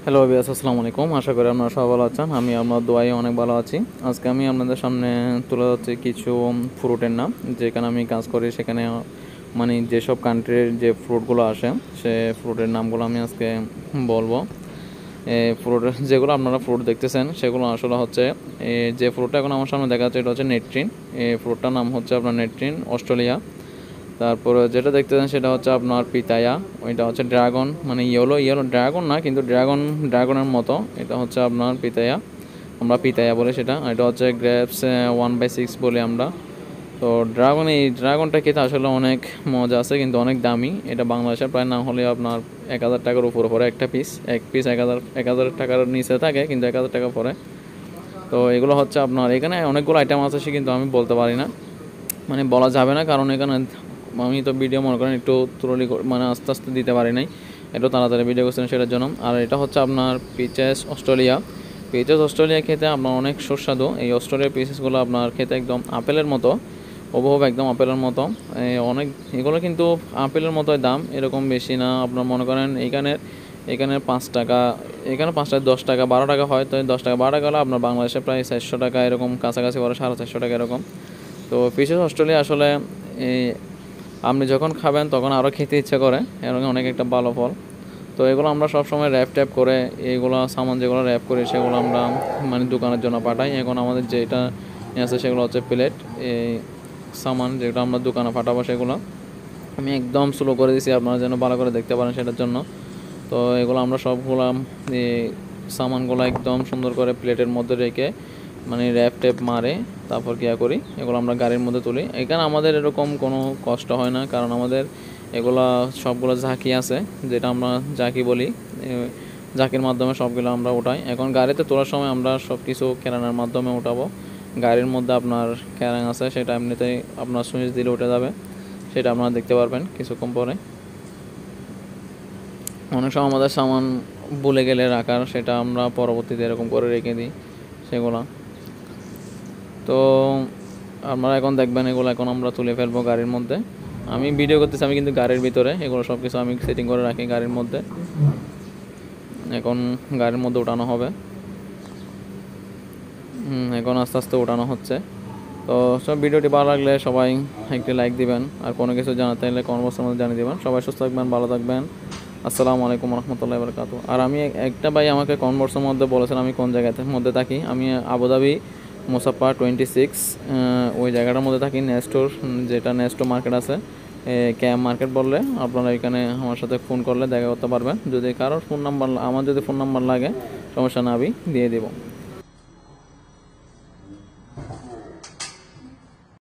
Hello বিয়াস, আসসালামু আলাইকুম। আশা করি আপনারা সবাই ভালো আছেন। আমি আপনার দোয়ায় অনেক ভালো আছি। আজকে আমি আপনাদের সামনে তুলে ধরছি কিছু ফ্রুটের নাম। যেখানে আমি কাজ করি সেখানে মানে যেসব কান্ট্রির যে ফ্রুটগুলো আসে সে ফ্রুটের নামগুলো আমি আজকে বলবো। ফ্রুটের যেগুলো আপনারা ফ্রুট দেখতেছেন সেগুলো আসলে হচ্ছে যে ফ্রুটটা এখন আমার সামনে দেখা যাচ্ছে এটা হচ্ছে নেট্রিন। এই ফ্রুটটার নাম হচ্ছে আপনার নেট্রিন অস্ট্রেলিয়া। তারপরে যেটা দেখতেছেন সেটা হচ্ছে আপনার পিতায়া। ওইটা হচ্ছে ড্রাগন, মানে ইয়েলো ইয়েলো ড্রাগন না, কিন্তু ড্রাগনের মতো। এটা হচ্ছে আপনার পিতায়া, আমরা পিতায়া বলে সেটা। এটা হচ্ছে গ্রেপস 1/6 বলি আমরা। তো এই ড্রাগনটা খেতে আসলে অনেক মজা আছে, কিন্তু অনেক দামি। এটা বাংলাদেশের প্রায় না হলে আপনার 1,000 টাকার উপরে পড়ে একটা পিস। এক পিস 1,000 টাকার নিচে থাকে, কিন্তু 1,000 টাকা পড়ে। তো এগুলো হচ্ছে আপনার এখানে অনেকগুলো আইটেম আছে, সে কিন্তু আমি বলতে পারি না, মানে বলা যাবে না, কারণ এখানে আমি তো ভিডিও মনে করেন একটু তুলি মানে আস্তে আস্তে দিতে পারি নাই, একটু তাড়াতাড়ি ভিডিও করছেন সেটার জন্য। আর এটা হচ্ছে আপনার পিচেস অস্ট্রেলিয়া। পিচেস অস্ট্রেলিয়া খেতে আপনার অনেক সুস্বাদু। এই অস্ট্রেলিয়ার পিচেসগুলো আপনার খেতে একদম আপেলের মতো, হুবহু একদম আপেলের মতো। অনেক এগুলো কিন্তু আপেলের মতোই দাম, এরকম বেশি না। আপনার মনে করেন এখানে 5 টাকা, এখানে 5 টাকা 10 টাকা 12 টাকা হয়। তো 10 টাকা 12 টাকা হলে আপনার বাংলাদেশে প্রায় 400 টাকা এরকম কাছাকাছি পড়ে, 450 টাকা এরকম। তো পিচেস অস্ট্রেলিয়া আসলে আপনি যখন খাবেন তখন আরও খেতে ইচ্ছে করে, এরকম অনেক একটা ভালো ফল। তো এগুলো আমরা সবসময় র্যাপ ট্যাপ করে, এইগুলো সামান যেগুলো র্যাপ করি সেগুলো আমরা মানে দোকানের জন্য পাঠাই। এখন আমাদের যেটা আছে সেগুলো হচ্ছে প্লেট, এই সামান যেগুলো আমরা দোকানে পাঠাবো সেগুলো আমি একদম স্লো করে দিছি আপনারা যেন ভালো করে দেখতে পারেন সেটার জন্য। তো এগুলো আমরা সবগুলো সামানগুলো একদম সুন্দর করে প্লেটের মধ্যে রেখে মানে র্যাপ ট্যাপ মারে তারপর করি এগুলো আমরা গাড়ির মধ্যে তুলি। এখানে আমাদের এরকম কোনো কষ্ট হয় না, কারণ আমাদের এগুলা সবগুলো ঝাঁকি আছে, যেটা আমরা ঝাঁকি বলি। ঝাঁকির মাধ্যমে সবগুলো আমরা উঠাই। এখন গাড়িতে তোলার সময় আমরা সব কিছু ক্যারানের মাধ্যমে উঠাবো। গাড়ির মধ্যে আপনার ক্যারান আছে, সেটা এমনিতেই আপনার সুইচ দিলে উঠে যাবে, সেটা আপনারা দেখতে পারবেন কিছুক্ষণ পরে। অনেক সময় আমাদের সামান ভুলে গেলে রাখার, সেটা আমরা পরবর্তীতে এরকম করে রেখে দিই সেগুলো। তো আপনারা এখন দেখবেন এগুলো এখন আমরা তুলে ফেলবো গাড়ির মধ্যে। আমি ভিডিও করতেছি, আমি কিন্তু গাড়ির ভিতরে এগুলো সব কিছু আমি সেটিং করে রাখি গাড়ির মধ্যে। এখন গাড়ির মধ্যে ওঠানো হবে, এখন আস্তে আস্তে ওঠানো হচ্ছে। তো সব ভিডিওটি ভালো লাগলে সবাই একটি লাইক দিবেন, আর কোনো কিছু জানাতে হলে কমেন্ট বক্সের মধ্যে জানিয়ে দেবেন। সবাই সুস্থ থাকবেন, ভালো থাকবেন। আসসালামু আলাইকুম রহমতুল্লাহি ওয়া বারাকাতুহু। আর আমি একটা ভাই আমাকে কমেন্ট বক্সের মধ্যে বলেছেন আমি কোন জায়গাতে মধ্যে থাকি। আমি আবুধাবি মুসাফা 26, ওই জায়গাটার মধ্যে থাকি। নেস্টোর, যেটা নেস্টো মার্কেট আছে, ক্যাম মার্কেট বললে আপনারা এখানে আমার সাথে ফোন করলে দেখা করতে পারবেন। যদি কারোর ফোন নাম্বার, আমার যদি ফোন নাম্বার লাগে সমস্যা না, আমি দিয়ে দেবো।